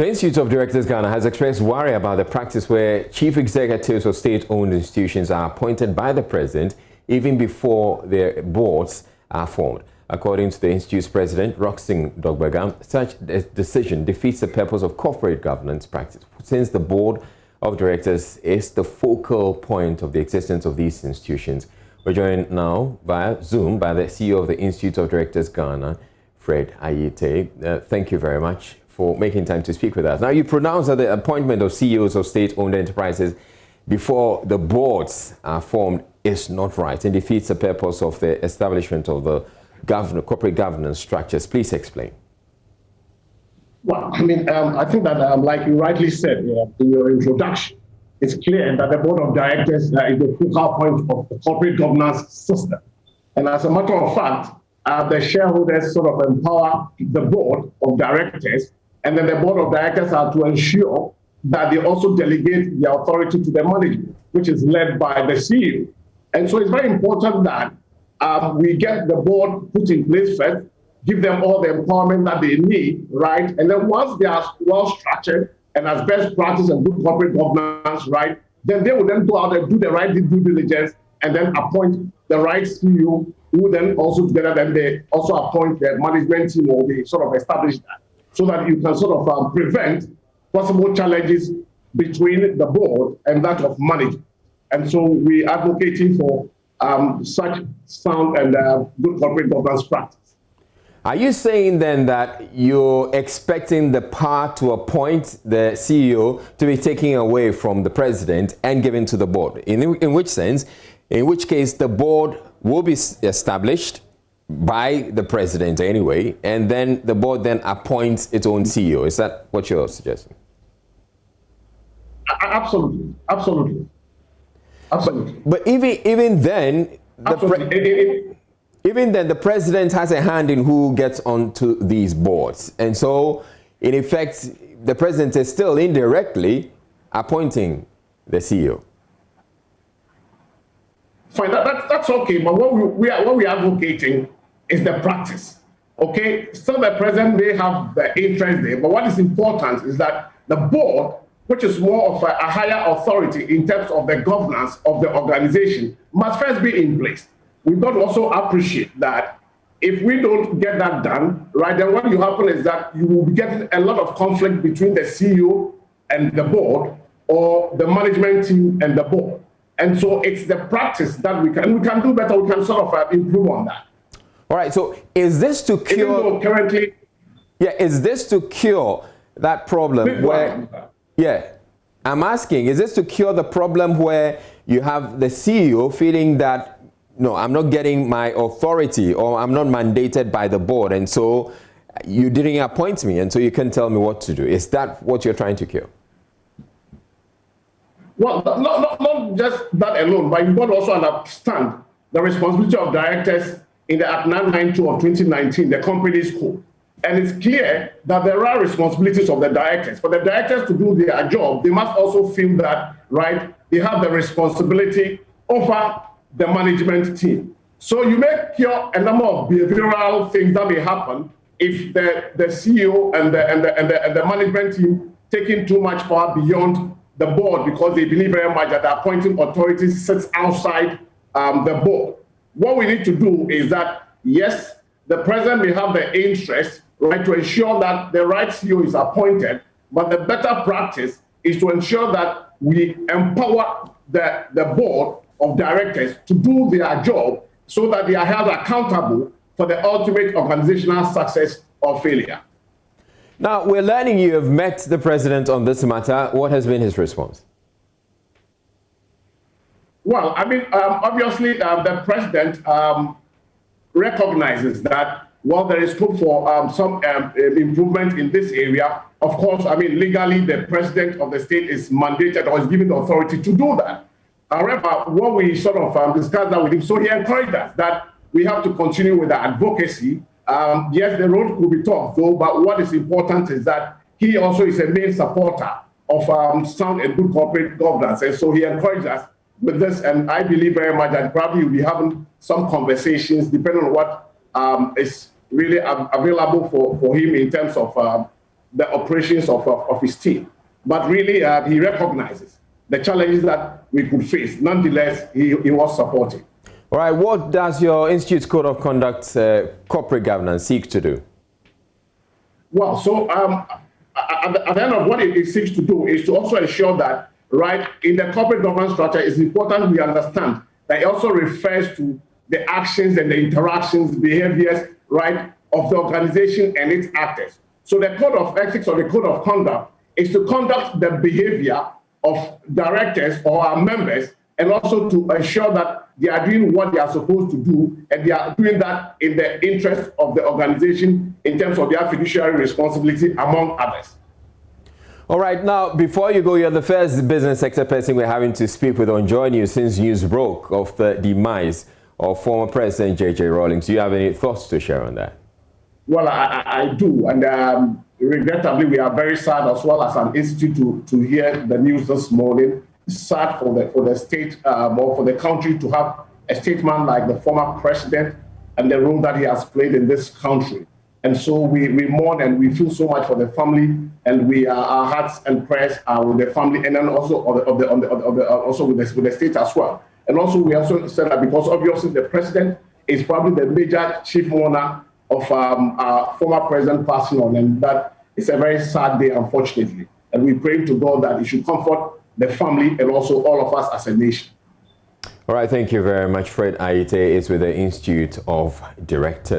The Institute of Directors Ghana has expressed worry about the practice where chief executives of state-owned institutions are appointed by the president even before their boards are formed. According to the Institute's president, Roxing Dogbegam, such a decision defeats the purpose of corporate governance practice, since the board of directors is the focal point of the existence of these institutions. We're joined now via Zoom by the CEO of the Institute of Directors Ghana, Fred Ayite. Thank you very much for making time to speak with us. Now, you pronounced that the appointment of CEOs of state-owned enterprises before the boards are formed is not right and defeats the purpose of the establishment of the corporate governance structures. Please explain. Well, I think that, like you rightly said in your introduction, it's clear that the board of directors is the focal point of the corporate governance system. And as a matter of fact, the shareholders sort of empower the board of directors, and then the board of directors are to ensure that they also delegate the authority to the management, which is led by the CEO. And so it's very important that we get the board put in place first, give them all the empowerment that they need, right? And then once they are well structured and as best practice and good corporate governance, right, then they will then go out and do the right due diligence and then appoint the right CEO, who then also together then they also appoint the management team, or they sort of establish that, so that you can sort of prevent possible challenges between the board and that of management. And so we are advocating for such sound and good corporate governance practice. Are you saying then that you're expecting the power to appoint the CEO to be taken away from the president and given to the board? In which sense, in which case the board will be established by the president anyway, and then the board then appoints its own CEO. Is that what you're suggesting? Absolutely, absolutely, absolutely. But even then, even then, the president has a hand in who gets onto these boards. And so, in effect, the president is still indirectly appointing the CEO. Fine, that's okay. But what we are advocating is the practice. Okay? So the president may have the interest there, but what is important is that the board, which is more of a higher authority in terms of the governance of the organization, must first be in place. We've got to also appreciate that if we don't get that done, right, then what will happen is that you will be getting a lot of conflict between the CEO and the board, or the management team and the board. And so it's the practice that we can do better. We can sort of improve on that. All right. So is this to cure currently? Yeah. Is this to cure that problem where? Yeah. I'm asking, is this to cure the problem where you have the CEO feeling that, no, I'm not getting my authority, or I'm not mandated by the board, and so you didn't appoint me, and so you can tell me what to do? Is that what you're trying to cure? Well, not just that alone, but you've got to also understand the responsibility of directors in the Act 992 of 2019, the Companies Code. And it's clear that there are responsibilities of the directors. For the directors to do their job, they must also feel that, right, they have the responsibility over the management team. So you may cure a number of behavioral things that may happen if the CEO and the management team taking too much power beyond the board, because they believe very much that the appointing authority sits outside the board. What we need to do is that, yes, the president may have the interest, right, to ensure that the right CEO is appointed, but the better practice is to ensure that we empower the board of directors to do their job so that they are held accountable for the ultimate organizational success or failure. Now, we're learning you have met the president on this matter. What has been his response? Well, obviously, the president recognizes that while there is scope for some improvement in this area, of course, legally, the president of the state is mandated or is given the authority to do that. However, what we sort of discussed that with him, so he encouraged us that we have to continue with the advocacy. Yes, the road could be tough, though, but what is important is that he also is a main supporter of sound and good corporate governance. And so he encouraged us with this, and I believe very much that probably we'll be having some conversations depending on what is really available for him in terms of the operations of his team. But really, he recognizes the challenges that we could face. Nonetheless, he was supportive. All right, what does your Institute's Code of Conduct corporate governance seek to do? Well, so at the end of what it seeks to do is to also ensure that, right, in the corporate governance structure, it's important we understand that it also refers to the actions and the interactions, behaviors, right, of the organization and its actors. So the code of ethics or the code of conduct is to conduct the behavior of directors or our members, and also to ensure that they are doing what they are supposed to do, and they are doing that in the interest of the organization in terms of their fiduciary responsibility, among others. All right, now, before you go, you're the first business sector person we're having to speak with on JoyNews since news broke of the demise of former President J.J. Rawlings. Do you have any thoughts to share on that? Well, I do, and regrettably, we are very sad as well as an institute to hear the news this morning. It's sad for the state or for the country to have a statesman like the former president and the role that he has played in this country. And so we mourn and we feel so much for the family, and our hearts and prayers are with the family, and then also also with the state as well. And also we also said that because obviously the president is probably the major chief mourner of our former president passing on, and that is a very sad day, unfortunately. And we pray to God that He should comfort the family and also all of us as a nation. All right, thank you very much. Fred Aite is with the Institute of Directors.